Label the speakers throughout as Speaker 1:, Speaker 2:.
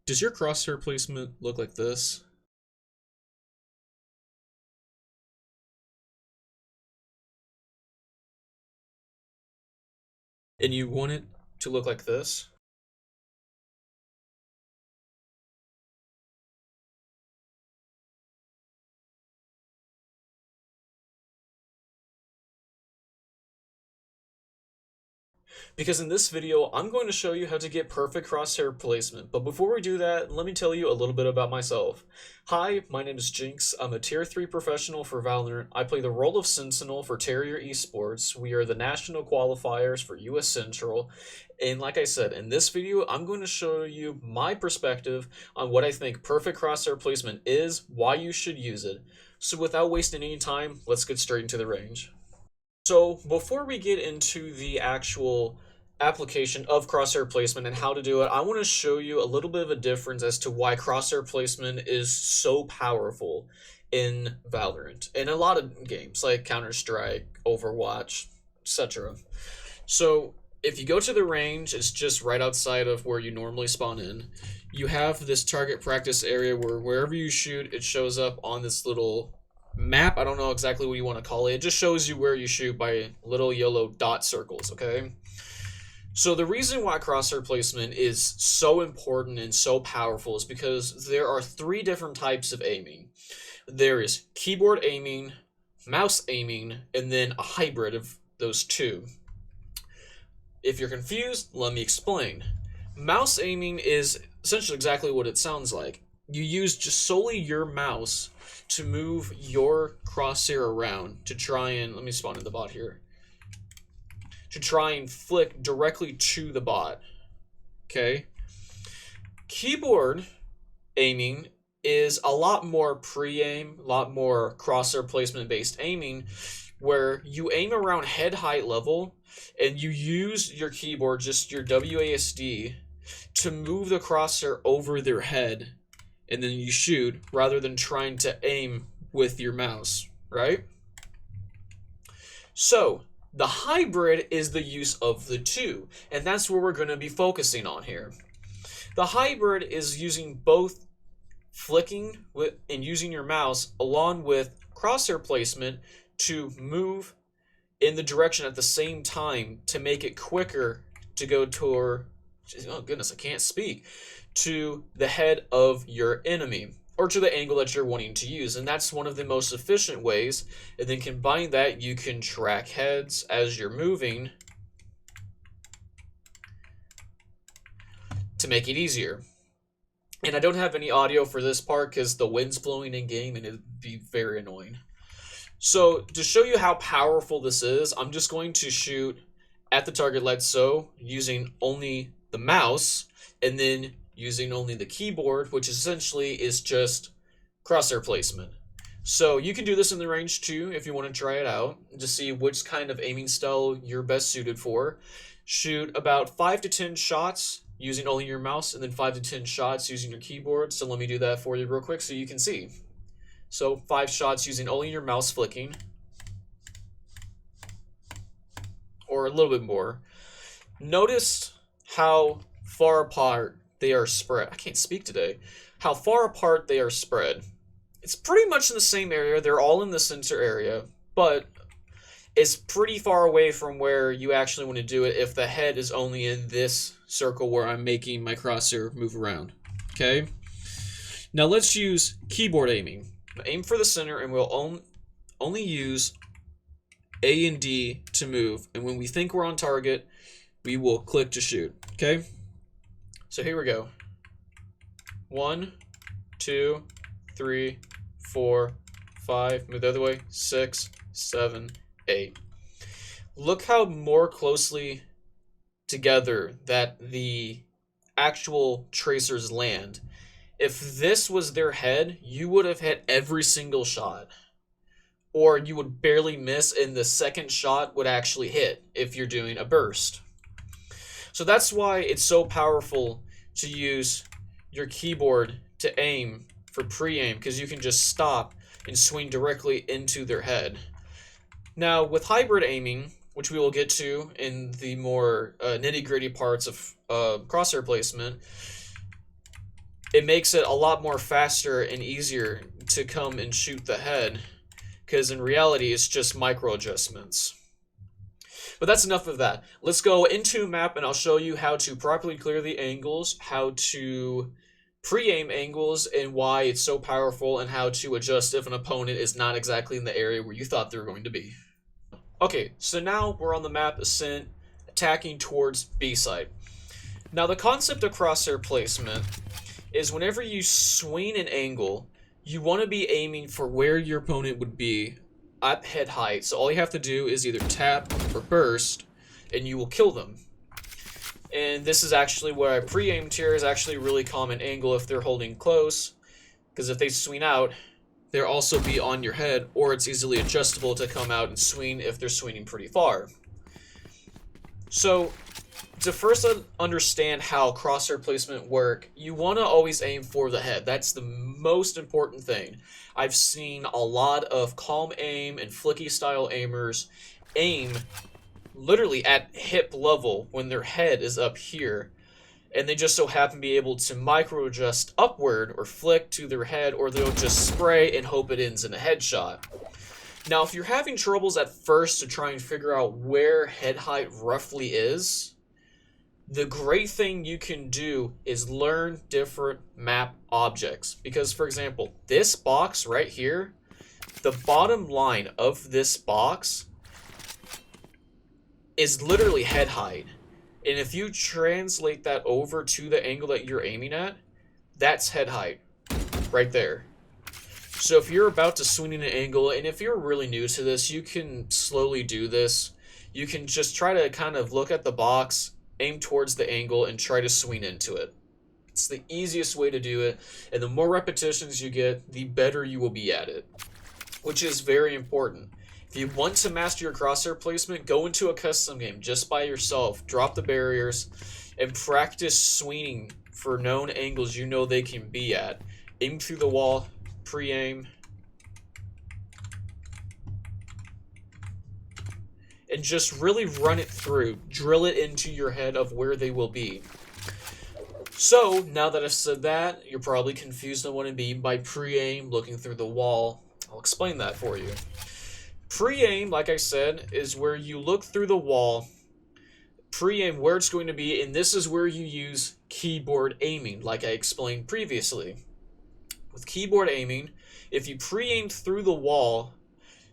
Speaker 1: Does your crosshair placement look like this? And you want it to look like this? Because in this video, I'm going to show you how to get perfect crosshair placement. But before we do that, let me tell you a little bit about myself. Hi, my name is Jinx. I'm a Tier 3 professional for Valorant. I play the role of Sentinel for Terrier Esports. We are the national qualifiers for US Central. And like I said, in this video, I'm going to show you my perspective on what I think perfect crosshair placement is, why you should use it. So without wasting any time, let's get straight into the range. So before we get into the actual application of crosshair placement and how to do it, I want to show you a little bit of a difference as to why crosshair placement is so powerful in Valorant and a lot of games like Counter-Strike, Overwatch, etc. So if you go to the range, it's just right outside of where you normally spawn in. You have this target practice area where wherever you shoot, it shows up on this little map. I don't know exactly what you want to call it. It just shows you where you shoot by little yellow dot circles, okay? So the reason why crosshair placement is so important and so powerful is because there are 3 different types of aiming. There is keyboard aiming, mouse aiming, and then a hybrid of those 2. If you're confused, let me explain. Mouse aiming is essentially exactly what it sounds like. You use just solely your mouse to move your crosshair around to try and, let me spawn in the bot here, to try and flick directly to the bot. Okay? Keyboard aiming is a lot more pre-aim, a lot more crosshair placement based aiming, where you aim around head height level and you use your keyboard, just your WASD, to move the crosshair over their head, and then you shoot rather than trying to aim with your mouse, right? So the hybrid is the use of the 2, and that's where we're going to be focusing on here. The hybrid is using both flicking and using your mouse along with crosshair placement to move in the direction at the same time to make it quicker to go toward, oh goodness, I can't speak, to the head of your enemy, or to the angle that you're wanting to use. And that's one of the most efficient ways. And then combine that, you can track heads as you're moving to make it easier. And I don't have any audio for this part because the wind's blowing in game and it'd be very annoying. So to show you how powerful this is, I'm just going to shoot at the target like so, using only the mouse, and then using only the keyboard, which essentially is just crosshair placement. So you can do this in the range too if you want to try it out to see which kind of aiming style you're best suited for. Shoot about 5 to 10 shots using only your mouse, and then 5 to 10 shots using your keyboard. So let me do that for you real quick so you can see. So 5 shots using only your mouse flicking, or a little bit more. Notice how far apart they are spread. I can't speak today. How far apart they are spread. It's pretty much in the same area. They're all in the center area, but it's pretty far away from where you actually want to do it if the head is only in this circle where I'm making my crosshair move around. Okay? Now let's use keyboard aiming. Aim for the center, and we'll only use A and D to move. And when we think we're on target, we will click to shoot. Okay? So here we go. 1, 2, 3, 4, 5. Move the other way. 6, 7, 8. Look how more closely together that the actual tracers land. If this was their head, you would have hit every single shot. Or you would barely miss, and the second shot would actually hit if you're doing a burst. So that's why it's so powerful to use your keyboard to aim for pre-aim, because you can just stop and swing directly into their head. Now, with hybrid aiming, which we will get to in the more nitty-gritty parts of crosshair placement, it makes it a lot more faster and easier to come and shoot the head, because in reality it's just micro adjustments. But that's enough of that. Let's go into map and I'll show you how to properly clear the angles, how to pre-aim angles and why it's so powerful, and how to adjust if an opponent is not exactly in the area where you thought they were going to be. Okay, so now we're on the map Ascent, attacking towards B side. Now the concept of crosshair placement is whenever you swing an angle, you want to be aiming for where your opponent would be at head height. So all you have to do is either tap or burst, and you will kill them. And this is actually where I pre-aimed here, is actually a really common angle if they're holding close, because if they swing out, they'll also be on your head, or it's easily adjustable to come out and swing if they're swinging pretty far. So to first understand how crosshair placement work, you want to always aim for the head. That's the most important thing. I've seen a lot of calm aim and flicky style aimers aim literally at hip level when their head is up here, and they just so happen to be able to micro adjust upward or flick to their head, or they'll just spray and hope it ends in a headshot. Now if you're having troubles at first to try and figure out where head height roughly is, the great thing you can do is learn different map objects. Because, for example, this box right here, the bottom line of this box is literally head height. And if you translate that over to the angle that you're aiming at, that's head height right there. So if you're about to swing in an angle, and if you're really new to this, you can slowly do this. You can just try to kind of look at the box, aim towards the angle, and try to swing into it. It's the easiest way to do it, and the more repetitions you get, the better you will be at it, which is very important. If you want to master your crosshair placement, go into a custom game just by yourself, drop the barriers, and practice swinging for known angles you know they can be at. Aim through the wall, pre-aim, and just really run it through. Drill it into your head of where they will be. So, now that I've said that, you're probably confused on what I mean by pre-aim, looking through the wall. I'll explain that for you. Pre-aim, like I said, is where you look through the wall, pre-aim where it's going to be, and this is where you use keyboard aiming, like I explained previously. With keyboard aiming, if you pre-aim through the wall,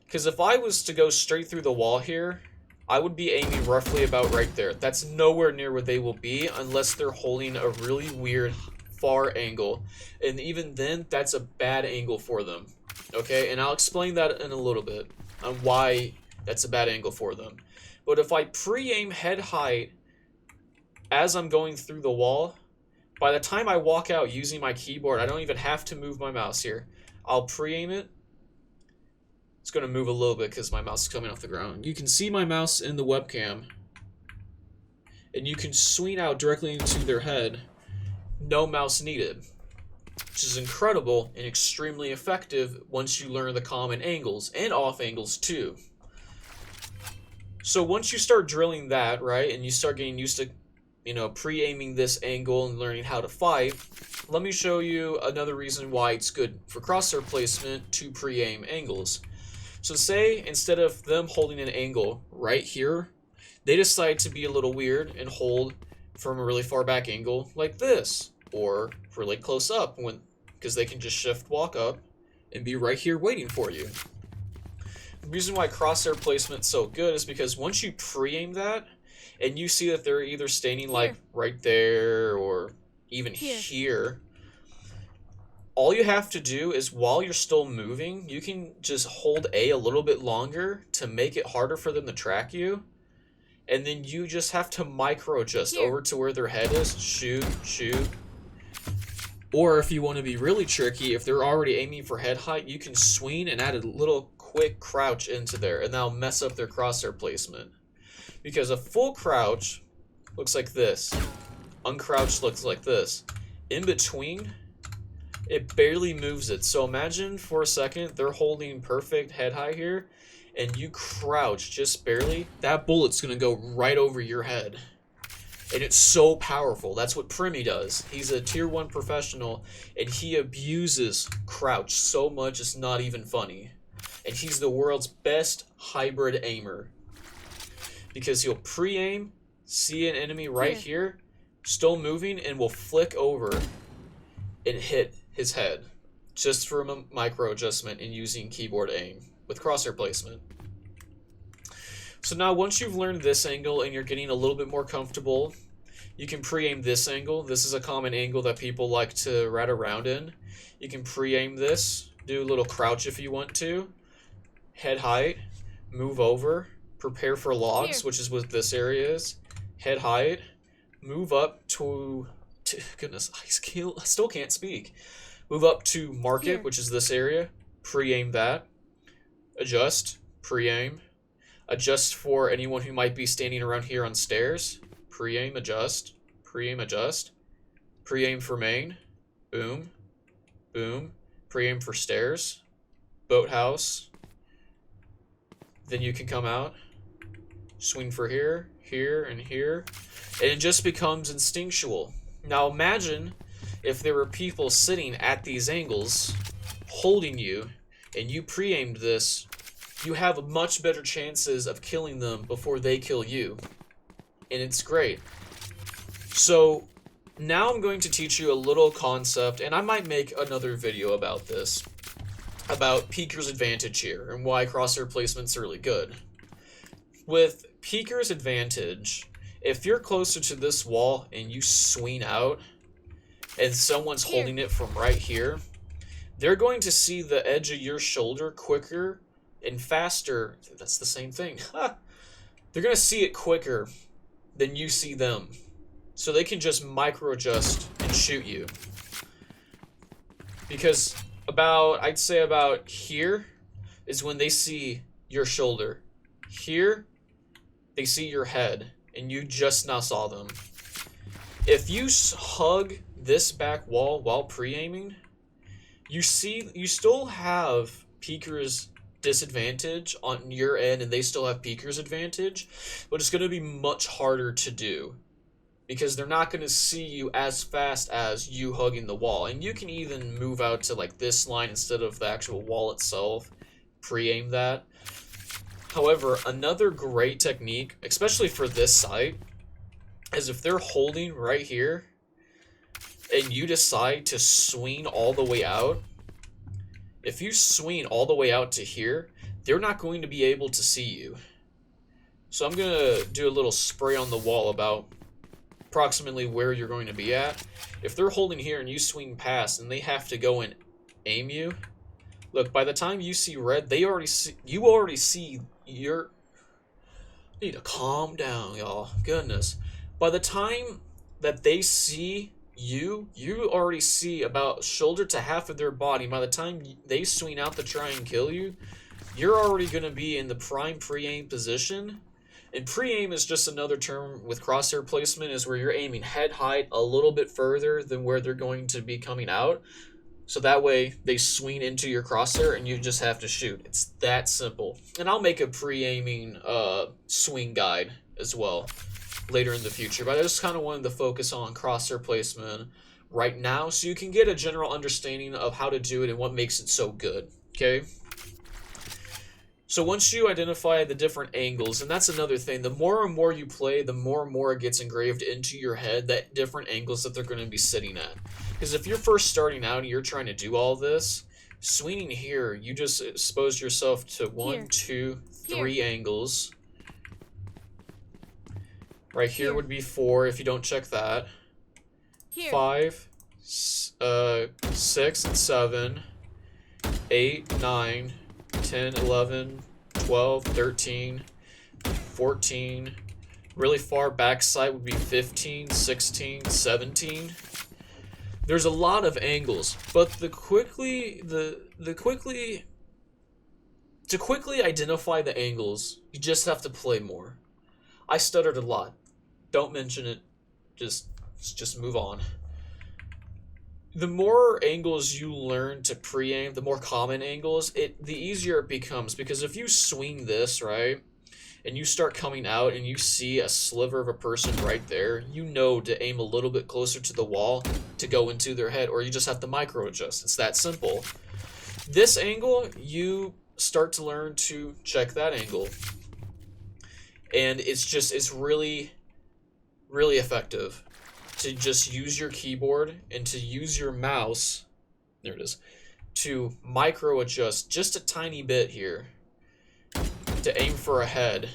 Speaker 1: because if I was to go straight through the wall here, I would be aiming roughly about right there. That's nowhere near where they will be unless they're holding a really weird far angle. And even then, that's a bad angle for them. Okay, and I'll explain that in a little bit on why that's a bad angle for them. But if I pre-aim head height as I'm going through the wall, by the time I walk out using my keyboard, I don't even have to move my mouse here. I'll pre-aim it. It's going to move a little bit because my mouse is coming off the ground. You can see my mouse in the webcam, and you can swing out directly into their head. No mouse needed, which is incredible and extremely effective once you learn the common angles and off angles too. So once you start drilling that, right, and you start getting used to, pre-aiming this angle and learning how to fight, let me show you another reason why it's good for crosshair placement to pre-aim angles. So say instead of them holding an angle right here, they decide to be a little weird and hold from a really far back angle like this, or really close up, because they can just shift walk up and be right here waiting for you. The reason why crosshair placement's so good is because once you pre-aim that, and you see that they're either standing like right there or even here, all you have to do is while you're still moving, you can just hold A a little bit longer to make it harder for them to track you. And then you just have to micro adjust over to where their head is. Shoot, shoot. Or if you want to be really tricky, if they're already aiming for head height, you can swing and add a little quick crouch into there, and that'll mess up their crosshair placement. Because a full crouch looks like this. Uncrouched looks like this. In between, it barely moves it. So imagine for a second they're holding perfect head height here, and you crouch just barely. That bullet's going to go right over your head. And it's so powerful. That's what Primi does. He's a tier 1 professional, and he abuses crouch so much it's not even funny. And he's the world's best hybrid aimer. Because he'll pre-aim, see an enemy right here, still moving, and will flick over and hit his head. Just from a micro adjustment and using keyboard aim with crosshair placement. So now once you've learned this angle and you're getting a little bit more comfortable, you can pre-aim this angle. This is a common angle that people like to rat around in. You can pre-aim this, do a little crouch if you want to, head height, move over, prepare for logs, which is what this area is, head height, move up to goodness, I still can't speak. Move up to market, which is this area, pre-aim that, adjust, pre-aim, adjust for anyone who might be standing around here on stairs, pre-aim, adjust, pre-aim, adjust, pre-aim for main, boom, boom, pre-aim for stairs, boathouse, then you can come out, swing for here, here, and here, and it just becomes instinctual. Now imagine if there were people sitting at these angles, holding you, and you pre-aimed this, you have much better chances of killing them before they kill you. And it's great. So now I'm going to teach you a little concept, and I might make another video about this, about Peeker's advantage here, and why crosshair placement's really good. With Peeker's advantage, if you're closer to this wall and you swing out, and someone's holding it from right here, they're going to see the edge of your shoulder quicker and faster. That's the same thing. They're going to see it quicker than you see them. So they can just micro adjust and shoot you. Because I'd say about here is when they see your shoulder. Here, they see your head, and you just now saw them. If you hug this back wall while pre-aiming, you still have Peeker's disadvantage on your end, and they still have Peeker's advantage, but it's going to be much harder to do because they're not going to see you as fast as you hugging the wall. And you can even move out to like this line instead of the actual wall itself, pre-aim that. However, another great technique, especially for this site, is if they're holding right here and you decide to swing all the way out, if you swing all the way out to here, they're not going to be able to see you. So I'm going to do a little spray on the wall about approximately where you're going to be at. If they're holding here and you swing past and they have to go and aim you, look, by the time you see red, you already see your... I need to calm down, y'all. Goodness. By the time that they see you already see about shoulder to half of their body. By the time they swing out to try and kill you, you're already going to be in the prime pre-aim position. And pre-aim is just another term with crosshair placement, is where you're aiming head height a little bit further than where they're going to be coming out. So that way they swing into your crosshair and you just have to shoot. It's that simple. And I'll make a pre-aiming swing guide as well later in the future, but I just kind of wanted to focus on crosshair placement right now so you can get a general understanding of how to do it and what makes it so good, okay? So once you identify the different angles, and that's another thing, the more and more you play, the more and more it gets engraved into your head that different angles that they're going to be sitting at. Because if you're first starting out and you're trying to do all this, swinging here, you just expose yourself to 1, 2, 3 angles. Right here would be 4 if you don't check that. 5, 6, and 7, 8, 9, 10, 11, 12, 13, 14. Really far back side would be 15, 16, 17. There's a lot of angles, but to quickly identify the angles, you just have to play more. I stuttered a lot. Don't mention it. Just move on. The more angles you learn to pre-aim, the more common angles, the easier it becomes. Because if you swing this, right, and you start coming out and you see a sliver of a person right there, you know to aim a little bit closer to the wall to go into their head, or you just have to micro adjust. It's that simple. This angle, you start to learn to check that angle. And it's really, really effective to just use your keyboard and to use your mouse, there it is, to micro adjust just a tiny bit here to aim for a head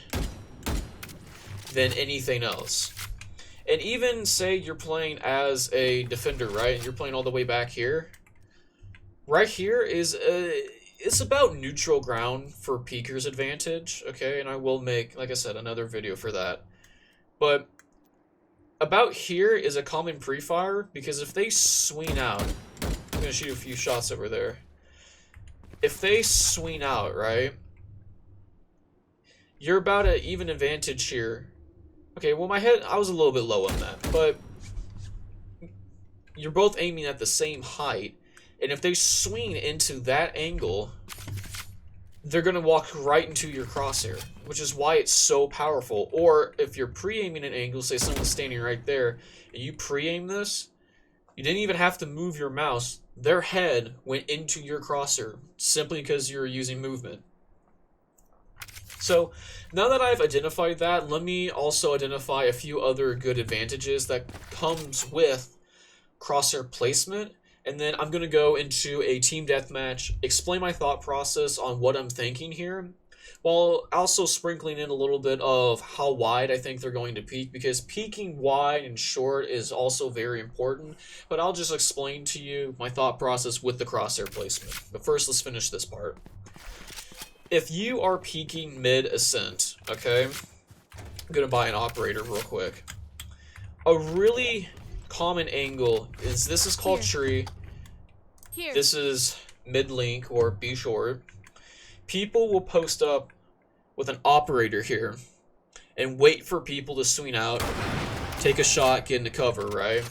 Speaker 1: than anything else. And even say you're playing as a defender, right? And you're playing all the way back here. Right here is it's about neutral ground for peeker's advantage, okay? And I will make, like I said, another video for that. But about here is a common pre-fire, because if they swing out, I'm gonna shoot a few shots over there. If they swing out, right, you're about an even advantage here. Okay, well my head, I was a little bit low on that, but you're both aiming at the same height, and if they swing into that angle, they're gonna walk right into your crosshair, which is why it's so powerful. Or if you're pre-aiming an angle, say someone's standing right there, and you pre-aim this, you didn't even have to move your mouse. Their head went into your crosshair simply because you're using movement. So now that I've identified that, let me also identify a few other good advantages that comes with crosshair placement. And then I'm going to go into a team deathmatch, explain my thought process on what I'm thinking here, while also sprinkling in a little bit of how wide I think they're going to peek, because peeking wide and short is also very important. But I'll just explain to you my thought process with the crosshair placement. But first, let's finish this part. If you are peeking mid-ascent, okay, I'm going to buy an operator real quick. A really common angle is, this is called tree. Here. This is mid-link or B short. People will post up with an operator here and wait for people to swing out, take a shot, get into cover, right?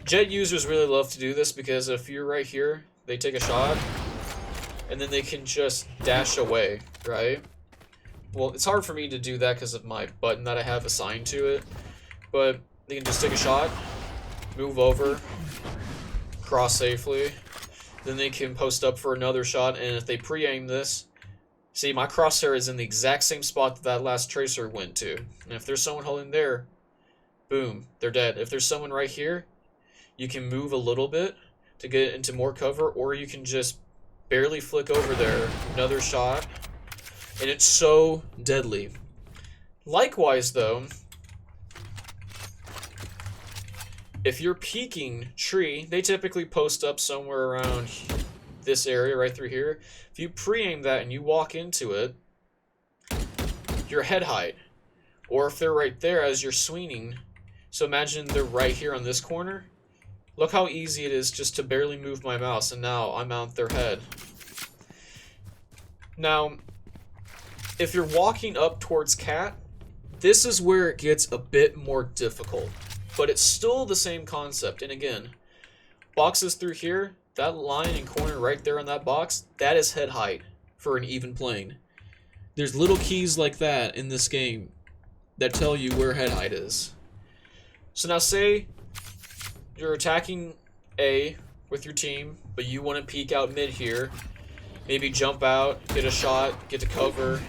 Speaker 1: Jett users really love to do this, because if you're right here, they take a shot and then they can just dash away, right? Well, it's hard for me to do that because of my button that I have assigned to it, but they can just take a shot, move over, cross safely, then they can post up for another shot. And if they pre-aim this, see, my crosshair is in the exact same spot that that last tracer went to, and if there's someone holding there, boom, they're dead. If there's someone right here, you can move a little bit to get into more cover, or you can just barely flick over there, another shot, and it's so deadly. Likewise though, if you're peeking tree, they typically post up somewhere around this area right through here. If you pre-aim that and you walk into it, your head height, or if they're right there as you're swinging, so imagine they're right here on this corner. Look how easy it is just to barely move my mouse, and now I'm out their head. Now, if you're walking up towards cat, this is where it gets a bit more difficult. But it's still the same concept. And again, boxes through here, that line and corner right there on that box, that is head height for an even plane. There's little keys like that in this game that tell you where head height is. So now say you're attacking A with your team, but you want to peek out mid here. Maybe jump out, get a shot, get to cover,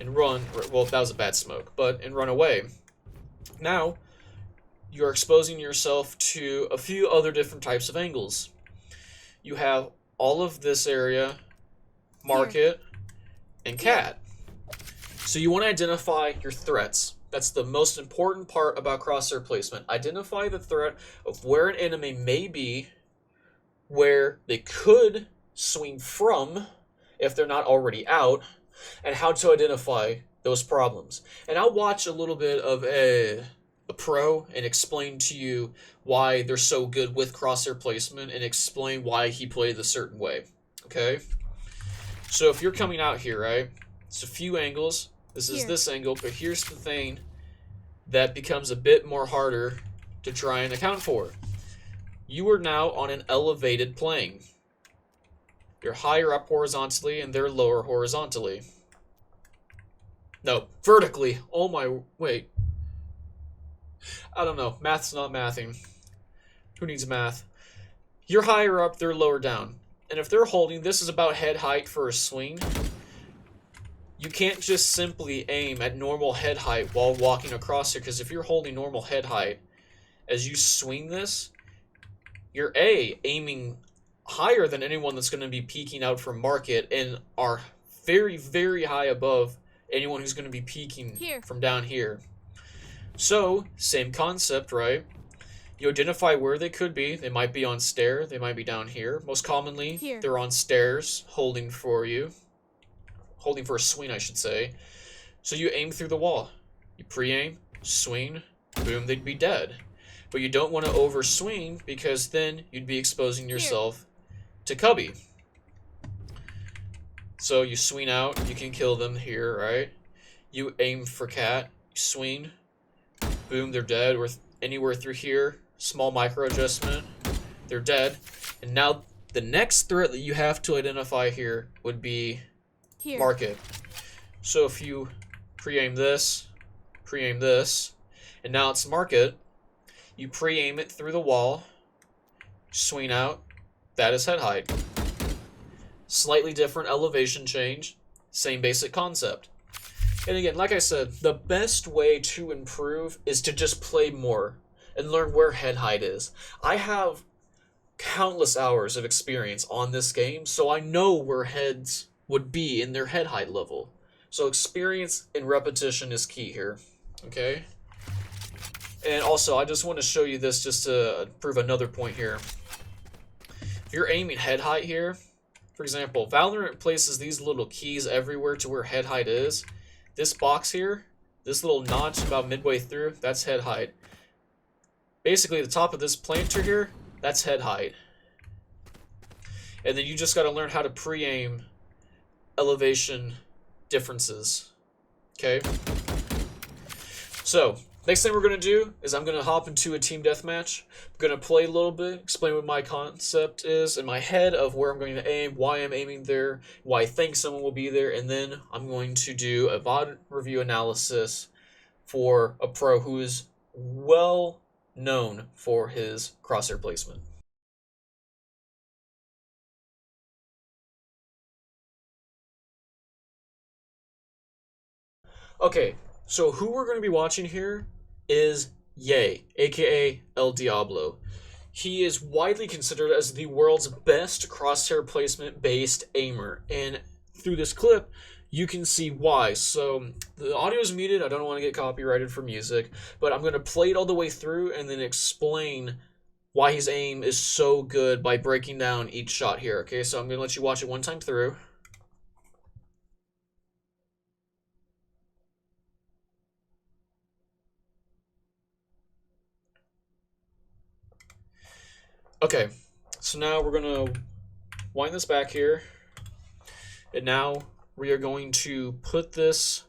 Speaker 1: and run. Well, that was a bad smoke, and run away. Now, you're exposing yourself to a few other different types of angles. You have all of this area, market, and cat. So you want to identify your threats. That's the most important part about crosshair placement. Identify the threat of where an enemy may be, where they could swing from if they're not already out, and how to identify those problems. And I'll watch a little bit of a pro and explain to you why they're so good with crosshair placement, and explain why he played a certain way. Okay? So if you're coming out here, right? It's a few angles. This is this angle, but here's the thing that becomes a bit more harder to try and account for. You are now on an elevated plane. You're higher up horizontally and they're lower horizontally. No, vertically. Oh my, wait. I don't know. Math's not mathing. Who needs math? You're higher up, they're lower down. And if they're holding, this is about head height for a swing. You can't just simply aim at normal head height while walking across it, because if you're holding normal head height, as you swing this, you're aiming higher than anyone that's going to be peeking out from market and are very, very high above anyone who's going to be peeking from down here. So, same concept, right? You identify where they could be. They might be on stair. They might be down here. Most commonly, they're on stairs, holding for you. Holding for a swing, I should say. So you aim through the wall. You pre-aim, swing, boom, they'd be dead. But you don't want to over-swing, because then you'd be exposing yourself to cubby. So you swing out, you can kill them here, right? You aim for cat, swing, boom, they're dead. Or anywhere through here, small micro adjustment, they're dead. And now the next threat that you have to identify here would be market. So if you pre-aim this, and now it's market, you pre-aim it through the wall, swing out, that is head height. Slightly different elevation change, same basic concept. And again, like I said, the best way to improve is to just play more and learn where head height is. I have countless hours of experience on this game, so I know where heads would be in their head height level. So experience and repetition is key here, okay? And also, I just want to show you this just to prove another point here. If you're aiming head height here, for example, Valorant places these little keys everywhere to where head height is. This box here, this little notch about midway through, that's head height. Basically, the top of this planter here, that's head height. And then you just got to learn how to pre-aim elevation differences. Okay? So, next thing we're going to do is I'm going to hop into a team deathmatch. I'm going to play a little bit, explain what my concept is in my head of where I'm going to aim, why I'm aiming there, why I think someone will be there, and then I'm going to do a VOD review analysis for a pro who is well known for his crosshair placement. Okay, so who we're going to be watching here is cjaiye, aka El Diablo. He is widely considered as the world's best crosshair placement based aimer, and through this clip you can see why. So the audio is muted, I don't want to get copyrighted for music, but I'm going to play it all the way through and then explain why his aim is so good by breaking down each shot here. Okay, so I'm going to let you watch it one time through. Okay, so now we're going to wind this back here, and now we are going to put this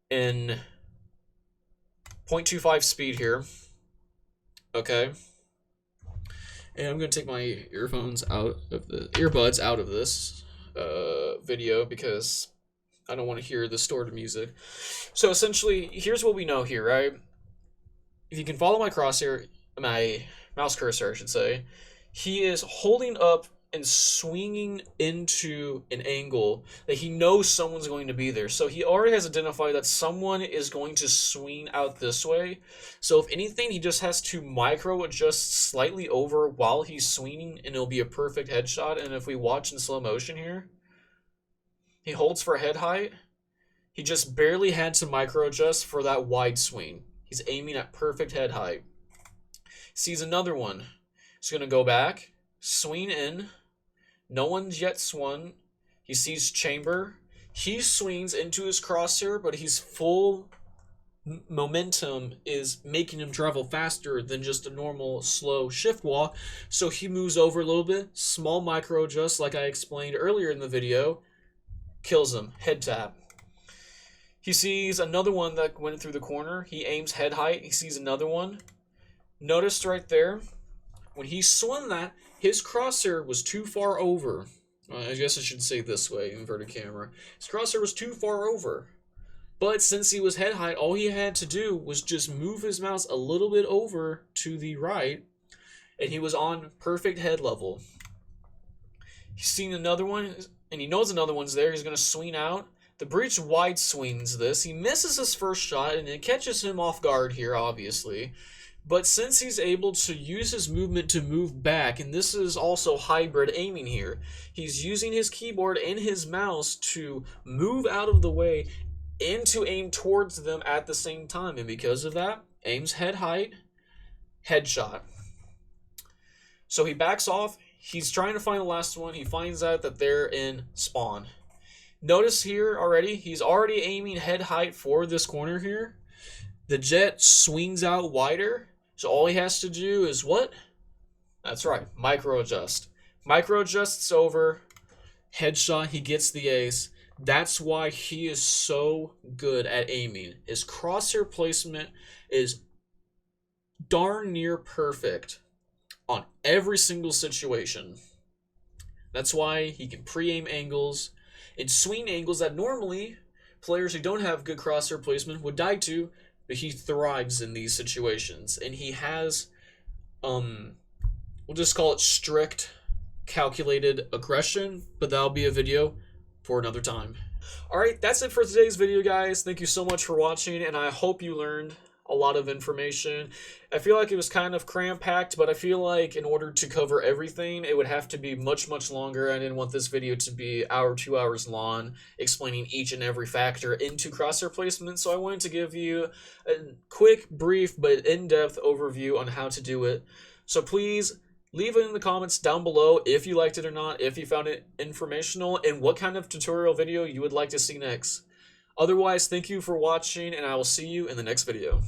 Speaker 1: in 0.25 speed here. Okay, and I'm going to take my earbuds out of this video because I don't want to hear the stored music. So essentially, here's what we know here, right? If you can follow my crosshair, my mouse cursor, I should say, he is holding up and swinging into an angle that he knows someone's going to be there. So he already has identified that someone is going to swing out this way. So if anything, he just has to micro adjust slightly over while he's swinging, and it'll be a perfect headshot. And if we watch in slow motion here, he holds for head height. He just barely had to micro adjust for that wide swing. He's aiming at perfect head height. Sees another one. He's going to go back, swing in. No one's yet swung. He sees chamber. He swings into his crosshair, but his full momentum is making him travel faster than just a normal slow shift walk. So he moves over a little bit. Small micro adjust, like I explained earlier in the video. Kills him. Head tap. He sees another one that went through the corner. He aims head height. He sees another one. Notice right there, when he swung that, his crosshair was too far over. I guess I should say this way, inverted camera. His crosshair was too far over. But since he was head height, all he had to do was just move his mouse a little bit over to the right, and he was on perfect head level. He's seen another one, and he knows another one's there. He's going to swing out. The breach wide swings this. He misses his first shot, and it catches him off guard here, obviously. But since he's able to use his movement to move back, and this is also hybrid aiming here, he's using his keyboard and his mouse to move out of the way and to aim towards them at the same time. And because of that, aims head height, headshot. So he backs off. He's trying to find the last one. He finds out that they're in spawn. Notice here already, he's already aiming head height for this corner here. The jett swings out wider. So all he has to do is what? That's right, micro adjust. Micro adjusts over, headshot, he gets the ace. That's why he is so good at aiming. His crosshair placement is darn near perfect on every single situation. That's why he can pre-aim angles and swing angles that normally players who don't have good crosshair placement would die to, but he thrives in these situations. And he has, we'll just call it strict, calculated aggression, but that'll be a video for another time. Alright, that's it for today's video, guys. Thank you so much for watching, and I hope you learned a lot of information. I feel like it was kind of cram-packed, but I feel like in order to cover everything, it would have to be much, much longer. I didn't want this video to be 2 hours long, explaining each and every factor into crosshair placement, so I wanted to give you a quick, brief, but in-depth overview on how to do it. So please leave it in the comments down below if you liked it or not, if you found it informational, and what kind of tutorial video you would like to see next. Otherwise, thank you for watching, and I will see you in the next video.